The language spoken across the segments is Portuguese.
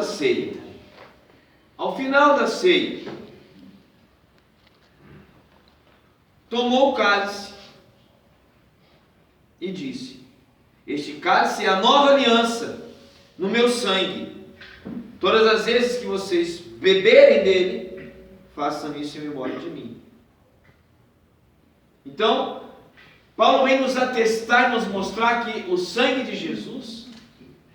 ceia, ao final da ceia, tomou o cálice e disse: este cálice é a nova aliança no meu sangue. Todas as vezes que vocês beberem dele, façam isso em memória de mim. Então, Paulo vem nos atestar e nos mostrar que o sangue de Jesus,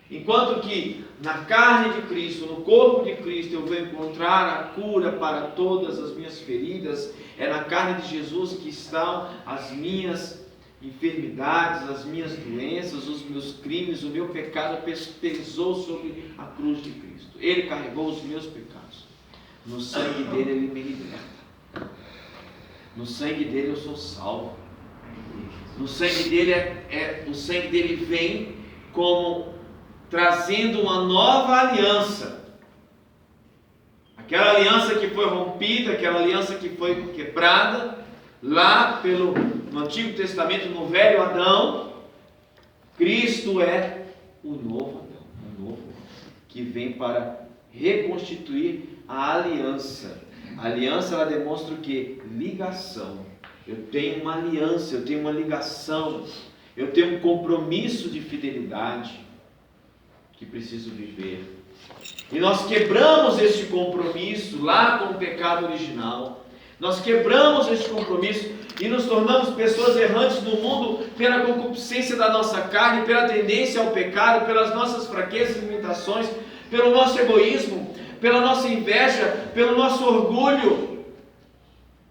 enquanto que na carne de Cristo, no corpo de Cristo, eu vou encontrar a cura para todas as minhas feridas, é na carne de Jesus que estão as minhas enfermidades, as minhas doenças, os meus crimes, o meu pecado pesou sobre a cruz de Cristo. Ele carregou os meus pecados. No sangue dele ele me liberta. No sangue dele eu sou salvo. No sangue dele o sangue dele vem como trazendo uma nova aliança. Aquela aliança que foi rompida, aquela aliança que foi quebrada lá no Antigo Testamento, no velho Adão, Cristo é o novo Adão, o novo que vem para reconstituir a aliança. A aliança, ela demonstra o quê? Ligação. Eu tenho uma aliança, eu tenho uma ligação, eu tenho um compromisso de fidelidade que preciso viver. E nós quebramos este compromisso lá com o pecado original. Nós quebramos este compromisso e nos tornamos pessoas errantes no mundo pela concupiscência da nossa carne, pela tendência ao pecado, pelas nossas fraquezas e limitações, pelo nosso egoísmo, pela nossa inveja, pelo nosso orgulho,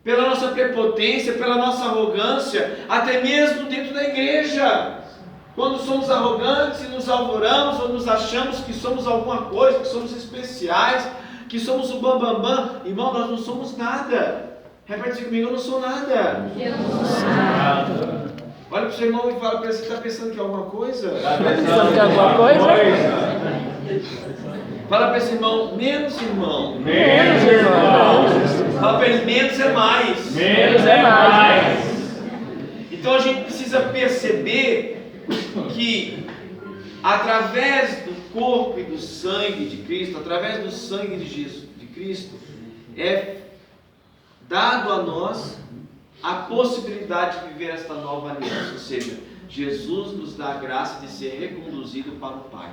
pela nossa prepotência, pela nossa arrogância, até mesmo dentro da igreja. Quando somos arrogantes e nos alvoramos ou nos achamos que somos alguma coisa, que somos especiais, que somos o bambambam, irmão, nós não somos nada. Repete comigo: eu não sou nada. Eu não sou nada. Olha para o seu irmão e fala para ele: você está pensando que é alguma coisa? Está pensando que é alguma coisa? Fala para esse irmão: menos irmão. Menos irmão. Fala para ele: menos é mais. Menos é mais. Então a gente precisa perceber que através do corpo e do sangue de Cristo, através do sangue de Jesus, de Cristo, é dado a nós a possibilidade de viver esta nova aliança. Ou seja, Jesus nos dá a graça de ser reconduzido para o Pai,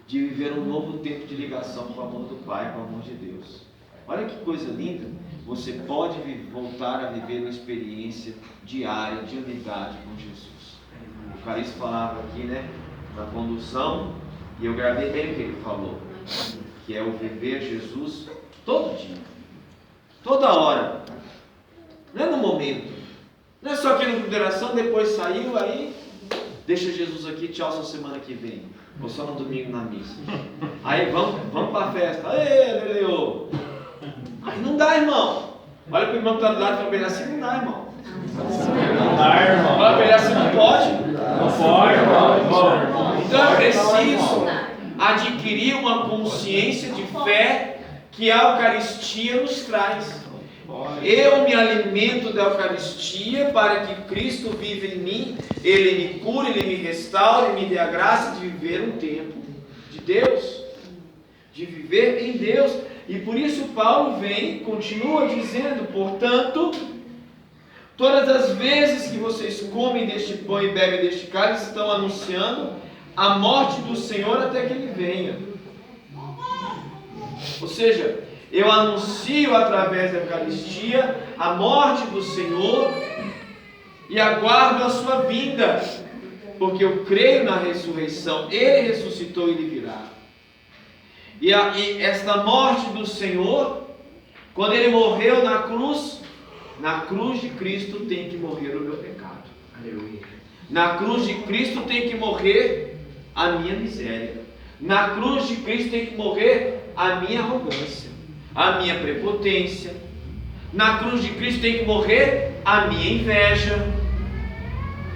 de viver um novo tempo de ligação com o amor do Pai, com o amor de Deus. Olha que coisa linda. Você pode voltar a viver uma experiência diária de unidade com Jesus. O Carício falava aqui, né, na condução, e eu gravei bem o que ele falou, que é o viver Jesus todo dia, toda hora, não é no momento, não é só aqui na consideração, depois saiu, aí deixa Jesus aqui, tchau, só semana que vem, ou só no domingo na missa, aí vamos para a festa, aleluia, aí não dá, irmão. Olha para o irmão que está do lado e fala para ele assim: não dá, irmão. Não dá, irmão. Fala para ele assim: não pode. Não pode, irmão. Então é preciso adquirir uma consciência de fé que a Eucaristia nos traz. Eu me alimento da Eucaristia para que Cristo viva em mim, Ele me cure, Ele me restaure, Ele me dê a graça de viver um tempo de Deus, de viver em Deus. E por isso Paulo continua dizendo: portanto, todas as vezes que vocês comem deste pão e bebem deste cálice, estão anunciando a morte do Senhor até que Ele venha. Ou seja, eu anuncio através da Eucaristia a morte do Senhor e aguardo a sua vinda, porque eu creio na ressurreição. Ele ressuscitou e Ele virá. E esta morte do Senhor, quando Ele morreu na cruz de Cristo tem que morrer o meu pecado. Aleluia. Na cruz de Cristo tem que morrer a minha miséria. Na cruz de Cristo tem que morrer a minha arrogância, a minha prepotência. Na cruz de Cristo tem que morrer a minha inveja,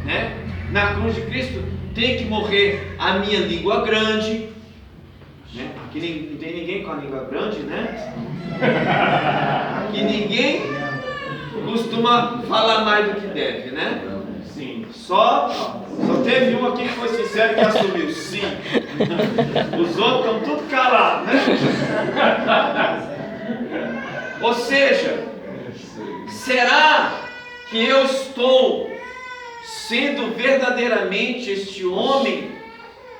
né? Na cruz de Cristo tem que morrer a minha língua grande, né? Aqui não tem ninguém com a língua grande, né? Aqui ninguém costuma falar mais do que deve, né? Sim. Só teve um aqui que foi sincero e que assumiu, sim. Os outros estão tudo calados, né? Ou seja, será que eu estou sendo verdadeiramente este homem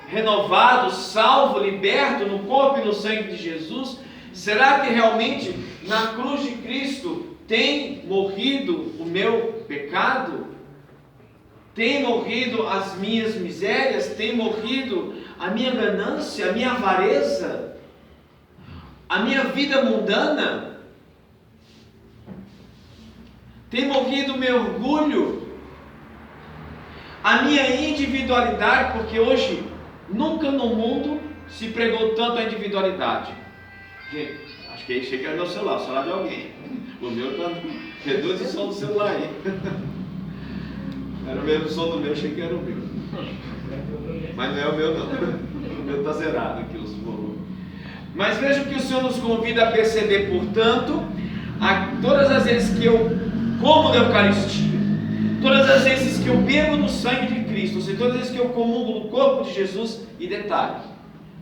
renovado, salvo, liberto no corpo e no sangue de Jesus? Será que realmente na cruz de Cristo tem morrido o meu pecado? Tem morrido as minhas misérias? Tem morrido a minha ganância, a minha avareza, a minha vida mundana? Tem morrido o meu orgulho, a minha individualidade? Porque hoje, nunca no mundo se pregou tanto a individualidade. Gente, acho que achei que era meu celular, o celular de alguém. O meu está reduz o som do celular aí. Era o mesmo som do meu, achei que era o meu. Mas não é o meu não. O meu está zerado aqui os volumes. Mas veja que o Senhor nos convida a perceber, portanto, todas as vezes que eu como da Eucaristia, todas as vezes que eu bebo no sangue de Cristo, ou seja, todas as vezes que eu comungo no corpo de Jesus, e detalhe,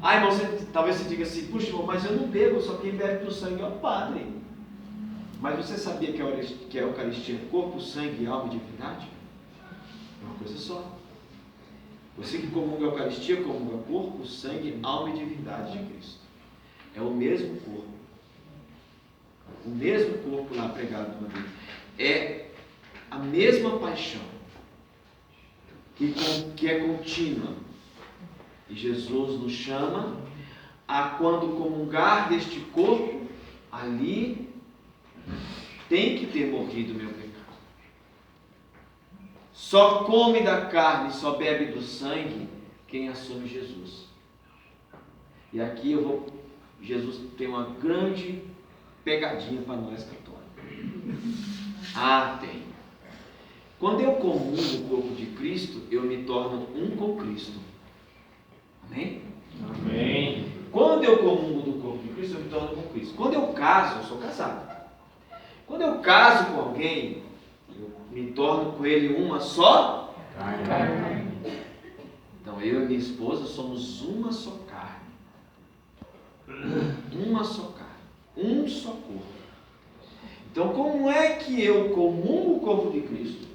irmão, talvez você diga assim, puxa irmão, mas eu não bebo, só quem bebe do sangue é o Padre. Mas você sabia que a Eucaristia é corpo, sangue, alma e divindade? É uma coisa só. Você que comunga a Eucaristia, comunga corpo, sangue, alma e divindade de Cristo. É o mesmo corpo. O mesmo corpo lá pregado no madeira. É a mesma paixão que é contínua. E Jesus nos chama a, quando comungar deste corpo, ali tem que ter morrido o meu pecado. Só come da carne, só bebe do sangue quem assume Jesus. E aqui Jesus tem uma grande pegadinha para nós católicos. Tem. Quando eu comungo o corpo de Cristo, eu me torno um com Cristo. Amém? Amém. Quando eu comungo do corpo de Cristo, eu me torno com Cristo. Quando eu caso, eu sou casado. Quando eu caso com alguém, eu me torno com ele uma só carne. Então eu e minha esposa somos uma só carne. Uma só carne. Um só corpo. Então como é que eu comungo o corpo de Cristo?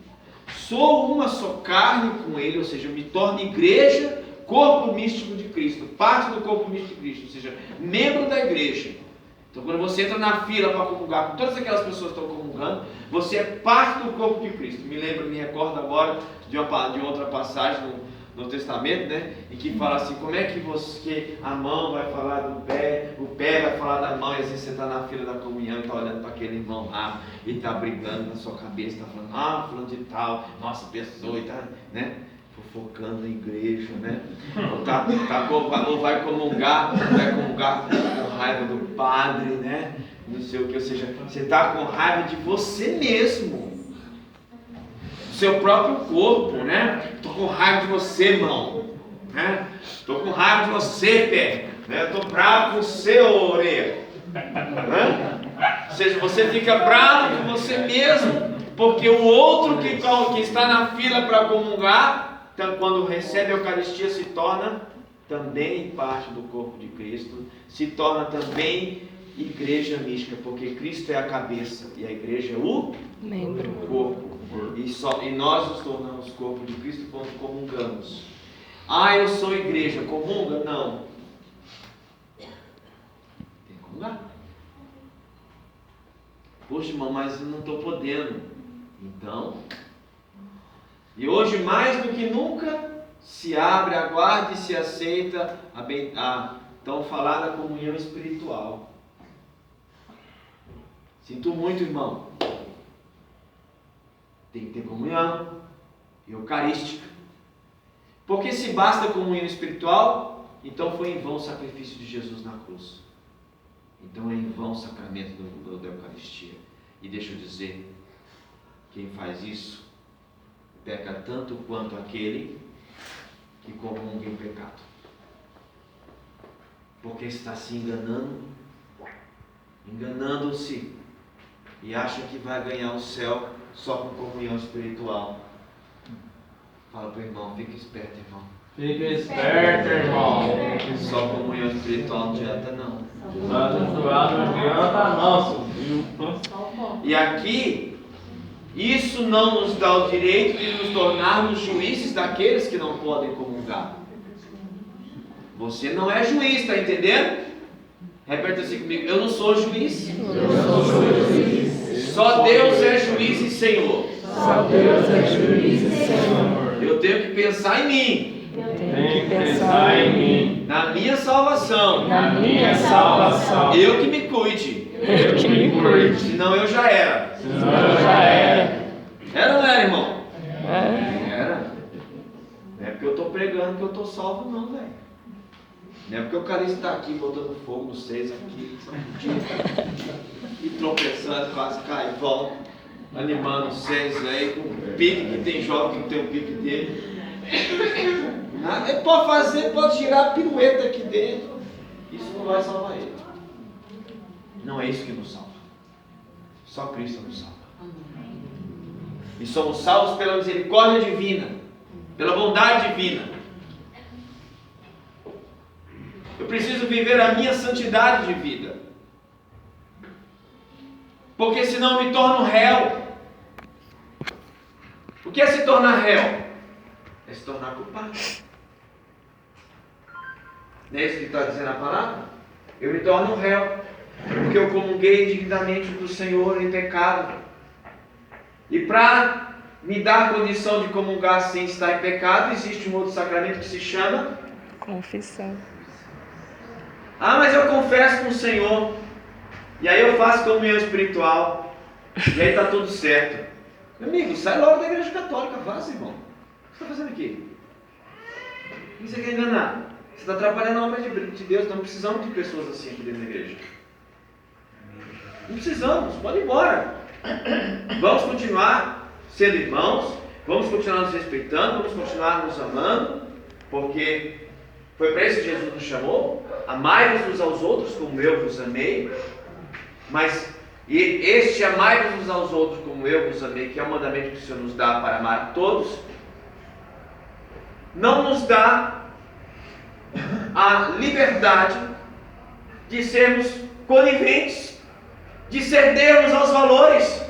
Sou uma só carne com ele, ou seja, eu me torno igreja, corpo místico de Cristo, parte do corpo místico de Cristo, ou seja, membro da igreja. Então quando você entra na fila para comungar com todas aquelas pessoas que estão comungando, você é parte do corpo de Cristo. Me recordo agora de outra passagem no Testamento, né? Em que fala assim, como é que a mão vai falar do pé, o pé vai falar da mão, e às vezes você está na fila da comunhão e está olhando para aquele irmão lá, e está brigando na sua cabeça, está falando, fulano de tal, nossa pessoa, e está, né? Fofocando na igreja, né? Ou vai comungar com raiva do padre, né? Não sei o que, ou seja, você está com raiva de você mesmo. Seu próprio corpo, né? Estou com raiva de você, mão, né? Estou com raiva de você, pé, né? Estou bravo com você, orelha, né? Ou seja, você fica bravo com você mesmo, porque o outro que está na fila para comungar, então, quando recebe a Eucaristia, se torna também parte do corpo de Cristo, se torna também igreja mística, porque Cristo é a cabeça e a igreja é o membro, o corpo. E nós nos tornamos corpo de Cristo quando comungamos. Eu sou igreja, comunga? Não. Tem que comungar. Poxa, irmão, mas eu não estou podendo. Então, e hoje mais do que nunca se abre, aguarda e se aceita a tão falada comunhão espiritual. Sinto muito, irmão. Tem que ter comunhão eucarística. Porque se basta a comunhão espiritual, então foi em vão o sacrifício de Jesus na cruz. Então é em vão o sacramento da Eucaristia. E deixa eu dizer, quem faz isso peca tanto quanto aquele que comunga em pecado. Porque está se enganando-se, e acha que vai ganhar o céu só com comunhão espiritual. Fala para o irmão, fica esperto, irmão. Fica esperto, irmão. Só comunhão espiritual não adianta não. Nós não adianta, nosso. E aqui, isso não nos dá o direito de nos tornarmos juízes daqueles que não podem comungar. Você não é juiz, está entendendo? Repete assim comigo: eu não sou juiz. Só Deus é juiz e Senhor. Só Deus é juiz e Senhor. Eu tenho que pensar em mim, Tem que pensar em mim, na minha salvação. na minha salvação. Eu que me cuide, Eu que me cuide, senão eu já era. senão eu já era. Era ou não era, irmão? É? Era. Não é porque eu estou pregando que eu estou salvo, não, velho. Não é porque o cara está aqui botando fogo nos seis aqui, e tropeçando, quase cai, volta, animando os seis aí, com o pique, que tem jovem que tem o pique dele. Ele pode fazer, pode girar pirueta aqui dentro. Isso não vai salvar ele. Não é isso que nos salva. Só Cristo nos salva. E somos salvos pela misericórdia divina, pela bondade divina. Eu preciso viver a minha santidade de vida, porque senão eu me torno réu. O que é se tornar réu? É se tornar culpado. Não é isso que está dizendo a palavra? Eu me torno réu, porque eu comunguei indignamente do Senhor em pecado. E para me dar condição de comungar sem estar em pecado, existe um outro sacramento que se chama Confissão. ah, mas eu confesso com o Senhor, e aí eu faço comunhão espiritual, e aí está tudo certo. Meu amigo, sai logo da igreja católica, vaza, irmão. O que você está fazendo aqui? Quem você quer enganar? Você está atrapalhando a obra de Deus. Não precisamos de pessoas assim aqui dentro da igreja. Não precisamos, pode ir embora. Vamos continuar sendo irmãos, vamos continuar nos respeitando, vamos continuar nos amando, porque foi para isso que Jesus nos chamou. Amai-vos uns aos outros como eu vos amei. Mas este amai-vos uns aos outros como eu vos amei, que é o mandamento que o Senhor nos dá para amar todos, não nos dá a liberdade de sermos coniventes, de cedermos aos valores,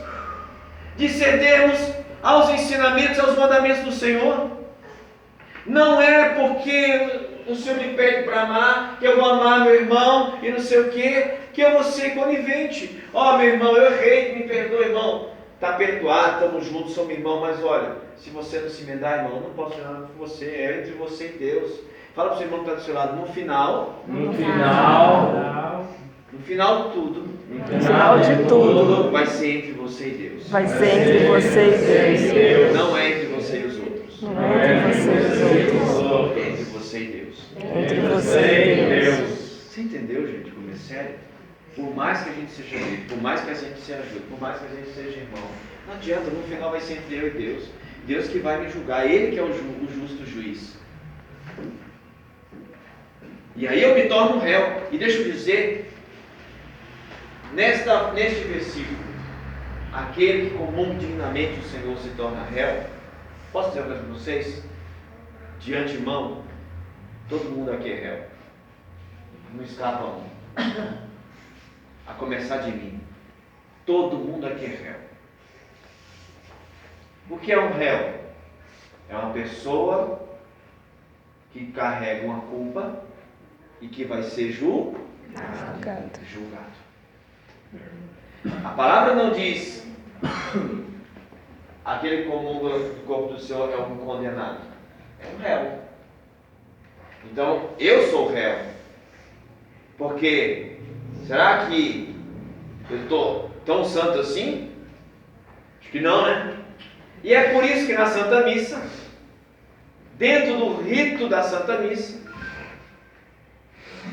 de cedermos aos ensinamentos, aos mandamentos do Senhor. Não é porque o Senhor me pede para amar, que eu vou amar meu irmão e não sei o que eu vou ser conivente. Ó, meu irmão, eu errei, me perdoa, irmão. Está perdoado, estamos juntos, somos irmãos, mas olha, se você não se emendar, irmão, eu não posso fazer nada com você, é entre você e Deus. Fala para o seu irmão que está do seu lado, no final de tudo, No final de tudo, vai ser entre você e Deus. vai ser entre você e Deus. Não é entre você e os outros. Não é entre você e os outros. É entre você e Deus. Entre você e Deus. Você entendeu, gente, como é sério? Por mais que a gente seja amigo, por mais que a gente se ajude, por mais que a gente seja irmão, não adianta, no final vai ser entre eu e Deus. Deus que vai me julgar, Ele que é o justo juiz. E aí eu me torno réu. E deixa eu dizer, neste versículo, aquele que comunga dignamente o Senhor se torna réu. Posso dizer uma coisa para vocês? De antemão, todo mundo aqui é réu. Não escapa um. A começar de mim. Todo mundo aqui é réu. O que é um réu? É uma pessoa que carrega uma culpa e que vai ser julgado. A palavra não diz aquele que comunga do corpo do Senhor é um condenado. É um réu. Então, eu sou réu. Porque, será que eu estou tão santo assim? Acho que não, né? E é por isso que na Santa Missa, dentro do rito da Santa Missa,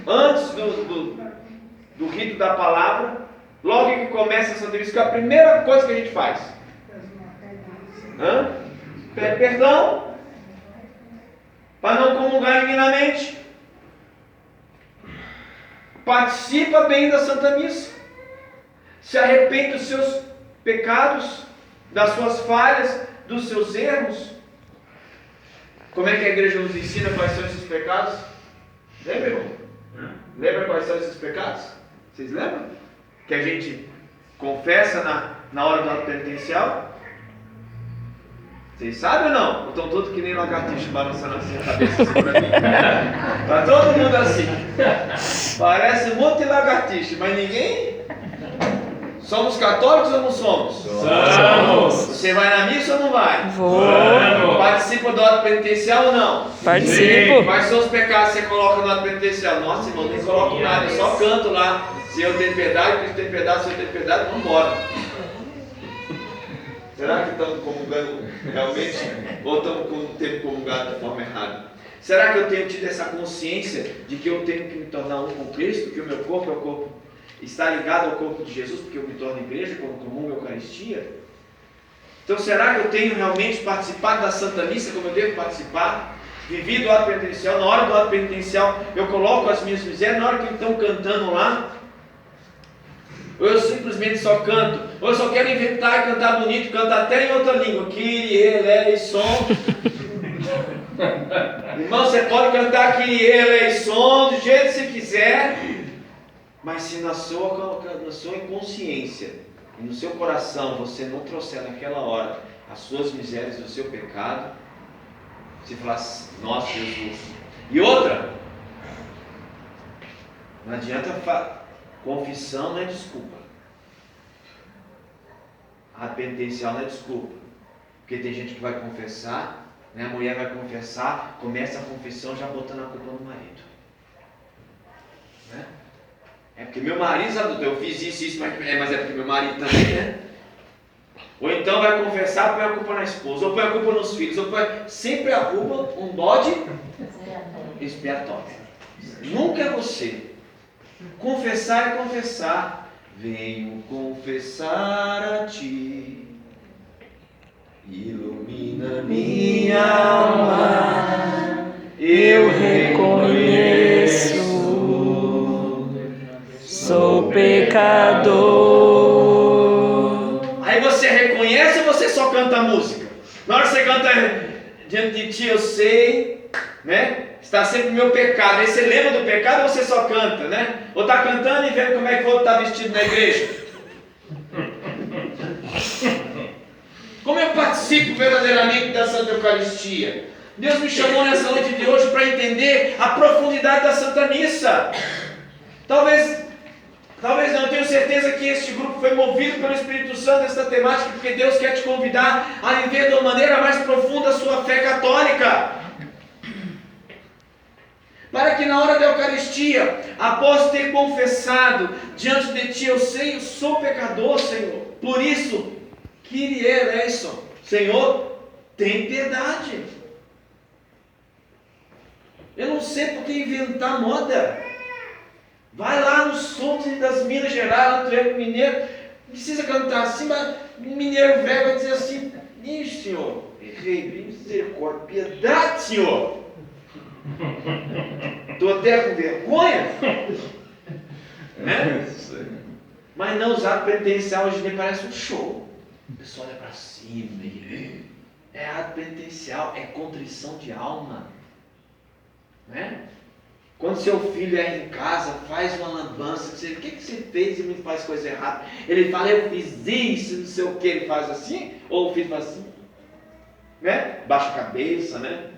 antes do rito da palavra, logo que começa a Santa Missa, que é a primeira coisa que a gente faz. Pede perdão, para não comungar dignamente. Participa bem da Santa Missa. Se arrepende dos seus pecados, das suas falhas, dos seus erros. Como é que a igreja nos ensina quais são esses pecados? Lembra, irmão? Lembra quais são esses pecados? Vocês lembram? Que a gente confessa na hora do ato penitencial? Vocês sabem ou não? Ou estão todos que nem lagartixa balançando assim a cabeça assim pra mim? Tá todo mundo assim. Parece um monte de lagartixa, mas ninguém... Somos católicos ou não somos? Somos. Você vai na missa ou não vai? Vou. Participa do ato penitencial ou não? Participo. Quais são os pecados que você coloca no ato penitencial? Nossa, irmão, nem coloco nada, eu só canto lá. Se eu tenho piedade, Cristo tem piedade, se eu tenho piedade, vamos embora. Será que estamos comungando realmente? Ou estamos tendo comungado de forma errada? Será que eu tenho tido essa consciência de que eu tenho que me tornar um com Cristo, que o meu corpo é o corpo, está ligado ao corpo de Jesus, porque eu me torno igreja quando comungo a Eucaristia? Então será que eu tenho realmente participado da Santa Missa como eu devo participar? Vivido o ato penitencial, na hora do ato penitencial eu coloco as minhas misérias, na hora que estão cantando lá, ou eu simplesmente só canto, ou eu só quero inventar e cantar bonito, cantar até em outra língua, Kyrie eleison. Irmão, você pode cantar Kyrie eleison do jeito que você quiser, mas se na sua inconsciência e no seu coração você não trouxer naquela hora as suas misérias do seu pecado, você fala assim, nossa Jesus. E outra, não adianta confissão não é desculpa. A penitencial não é desculpa. Porque tem gente que vai confessar, né? A mulher vai confessar, começa a confissão já botando a culpa no marido. Né? É porque meu marido, sabe, eu fiz isso, mas é porque meu marido também, né? Ou então vai confessar, põe a culpa na esposa, ou põe a culpa nos filhos, sempre arruma um bode expiatório. Nunca é você. Confessar é confessar. Venho confessar a ti, ilumina minha alma, eu reconheço, Sou pecador. Aí você reconhece ou você só canta a música? Na hora que você canta diante de ti eu sei, né? Está sempre o meu pecado. Aí você lembra do pecado ou você só canta, né? Ou está cantando e vendo como é que o outro está vestido na igreja? Como eu participo verdadeiramente da Santa Eucaristia? Deus me chamou nessa noite de hoje para entender a profundidade da Santa Missa. Talvez não, eu tenho certeza que este grupo foi movido pelo Espírito Santo nessa temática, porque Deus quer te convidar a viver de uma maneira mais profunda a sua fé católica. Para que na hora da Eucaristia, após ter confessado diante de ti, eu sei, eu sou pecador, Senhor. Por isso, Kyrie eleison, Senhor, tem piedade. Eu não sei por que inventar moda. Vai lá no sul das Minas Gerais, lá no Triângulo Mineiro, não precisa cantar assim, mas o mineiro velho vai dizer assim, ixi, Senhor, errei, misericórdia, piedade, Senhor. Estou até com vergonha, né? Mas não, usar penitencial hoje em dia parece um show. O pessoal olha para cima, é ato penitencial, é contrição de alma, né? Quando seu filho erra em casa, faz uma lambança, o que você fez e me faz coisa errada? Ele fala, eu fiz isso, não sei o que, ele faz assim, ou o filho faz assim, né? Baixa a cabeça, né?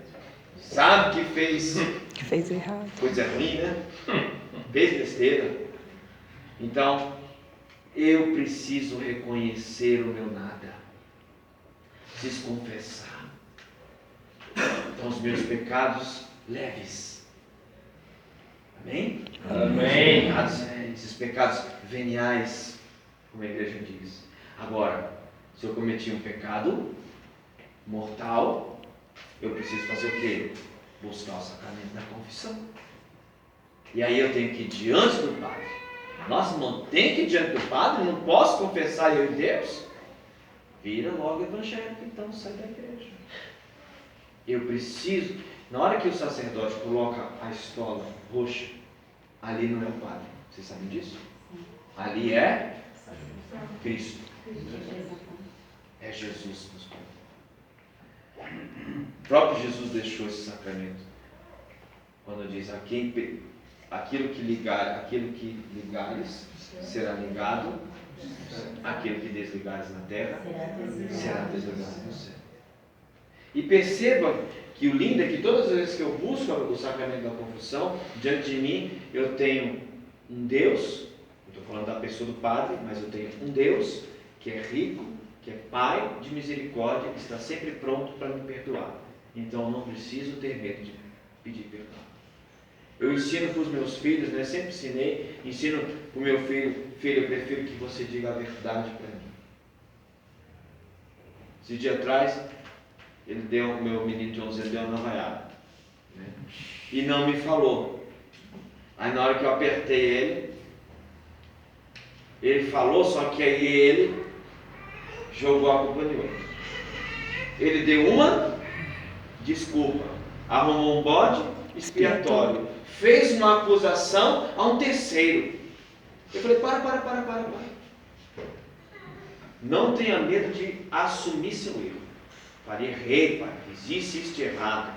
Sabe que fez errado. coisa ruim, né? Fez besteira. Então, eu preciso reconhecer o meu nada. Preciso confessar. Então, os meus pecados leves. Amém? Amém. Esses pecados veniais, como a igreja diz. Agora, se eu cometi um pecado mortal, eu preciso fazer o quê? Buscar o sacramento da confissão. E aí eu tenho que ir diante do Padre. Nossa, não tem que ir diante do Padre? Não posso confessar eu e Deus? Vira logo evangélico, então sai da igreja. Eu preciso, na hora que o sacerdote coloca a estola roxa, ali não é o Padre. Vocês sabem disso? Ali é Cristo. É Jesus nos conta. O próprio Jesus deixou esse sacramento. Quando diz, aquilo que ligares será ligado, aquilo que desligares na terra será desligado no céu. E perceba que o lindo é que todas as vezes que eu busco o sacramento da confissão, diante de mim eu tenho um Deus, eu estou falando da pessoa do Padre, mas eu tenho um Deus que é rico, que é Pai de misericórdia, que está sempre pronto para me perdoar. Então eu não preciso ter medo de pedir perdão. Eu ensino para os meus filhos, né? Sempre ensino para o meu filho, eu prefiro que você diga a verdade para mim. Esse dia atrás, meu menino de 11 anos deu uma navaiada, né? E não me falou. Aí na hora que eu apertei ele falou, só que aí ele jogou a culpa em outro. Ele deu uma desculpa, arrumou um bode expiatório, fez uma acusação a um terceiro. Eu falei, para. Não tenha medo de assumir seu erro. Pai, errei, pai, fiz isso errado.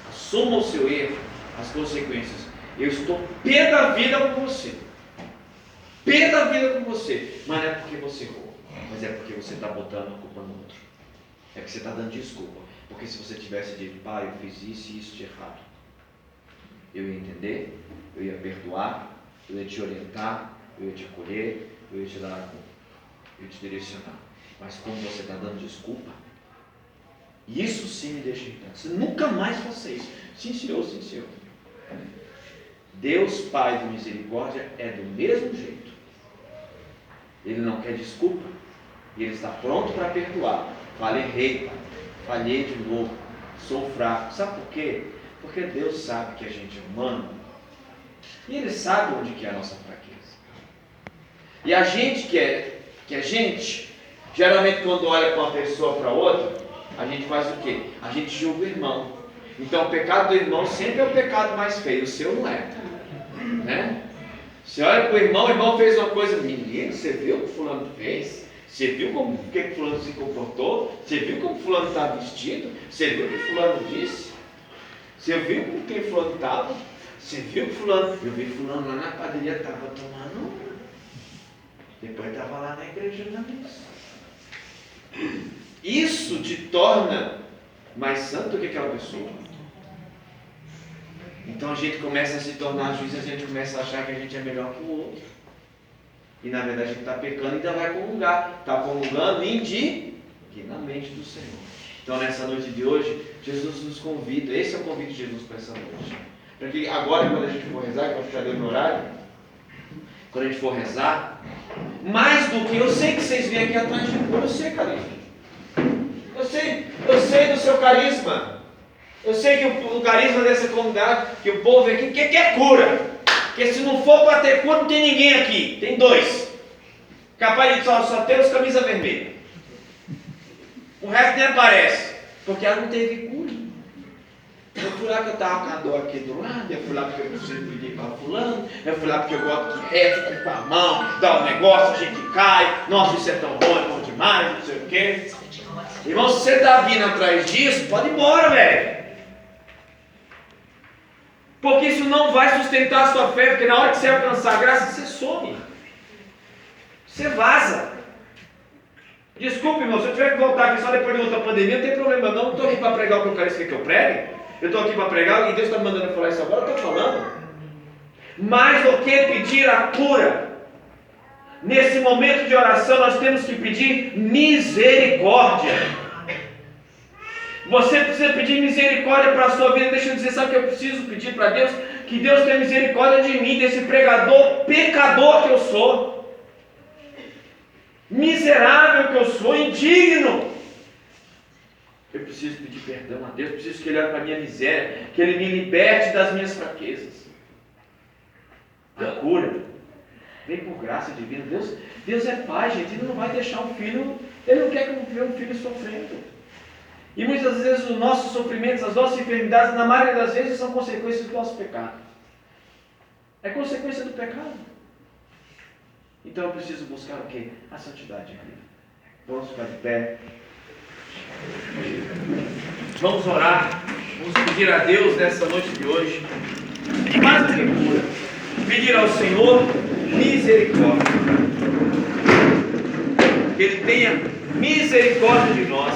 Assuma o seu erro, as consequências. Eu estou pé da vida com você. Pé da vida com você. Mas não é porque você errou, mas é porque você está botando a culpa no outro. É que você está dando desculpa. Porque se você tivesse dito, pai, eu fiz isso e isso de errado, eu ia entender, eu ia perdoar, eu ia te orientar, eu ia te acolher, eu ia te dar a culpa, eu ia te direcionar. Mas como você está dando desculpa, isso sim me deixa irritado. Você nunca mais faça isso. Sim, senhor, sim, senhor. Deus, Pai de misericórdia, é do mesmo jeito. Ele não quer desculpa. E Ele está pronto para perdoar. Falei, errei, pai. Falhei de novo. Sou fraco. Sabe por quê? Porque Deus sabe que a gente é humano. E Ele sabe onde que é a nossa fraqueza. E a gente que é gente, geralmente quando olha para uma pessoa para outra, a gente faz o quê? A gente julga o irmão. Então o pecado do irmão sempre é o pecado mais feio. O seu não é. Né? Você olha para o irmão fez uma coisa, menino, você viu o que fulano fez? Você viu como que fulano se comportou? Você viu como fulano está vestido? Você viu o que fulano disse? Você viu com quem fulano estava? Você viu que fulano... Eu vi fulano lá na padaria, estava tomando... Depois estava lá na igreja na missa. Isso te torna mais santo do que aquela pessoa. Então a gente começa a se tornar juiz, a gente começa a achar que a gente é melhor que o outro. E na verdade a gente está pecando e ainda vai comungar. Está comungando indignamente do Senhor. Então nessa noite de hoje, Jesus nos convida. Esse é o convite de Jesus para essa noite. Para que agora, quando a gente for rezar, que vai ficar dentro do horário, quando a gente for rezar, mais do que eu sei que vocês vêm aqui atrás de mim, eu sei, carisma. Eu sei do seu carisma. Eu sei que o carisma dessa comunidade, que o povo aqui quer cura. Porque se não for para ter cura, não tem ninguém aqui. Tem dois. Capaz de só ter os camisas vermelhas. O resto nem aparece. Porque ela não teve cura. Eu fui lá que eu estava com a dor aqui do lado. Eu fui lá porque eu preciso pedir para fulano. Eu fui lá porque eu gosto que reza com a mão, dá um negócio, a gente cai. Nossa, isso é tão bom, é bom demais, não sei o quê. Irmão, se você está vindo atrás disso, pode ir embora, velho. Porque isso não vai sustentar a sua fé, porque na hora que você alcançar a graça, você some. Você vaza. Desculpe, irmão, se eu tiver que voltar aqui só depois de outra pandemia, não tem problema não. Não estou aqui para pregar o que o cara quer que eu pregue. Eu estou aqui para pregar, e Deus está me mandando falar isso agora, eu estou falando. Mais do que pedir a cura, nesse momento de oração nós temos que pedir misericórdia. Você precisa pedir misericórdia para a sua vida. Deixa eu dizer, sabe o que eu preciso pedir para Deus? Que Deus tenha misericórdia de mim, desse pregador pecador que eu sou. Miserável que eu sou, indigno. Eu preciso pedir perdão a Deus, preciso que Ele olhe para a minha miséria, que Ele me liberte das minhas fraquezas. A cura vem por graça divina. Deus é Pai, gente. Ele não vai deixar um filho, Ele não quer que eu veja um filho sofrendo. E muitas vezes os nossos sofrimentos, as nossas enfermidades, na maioria das vezes, são consequências do nosso pecado. É consequência do pecado. Então eu preciso buscar o quê? A santidade de vida. Vamos ficar de pé. Vamos orar. Vamos pedir a Deus nessa noite de hoje, mais do que cura, pedir ao Senhor misericórdia. Que Ele tenha misericórdia de nós.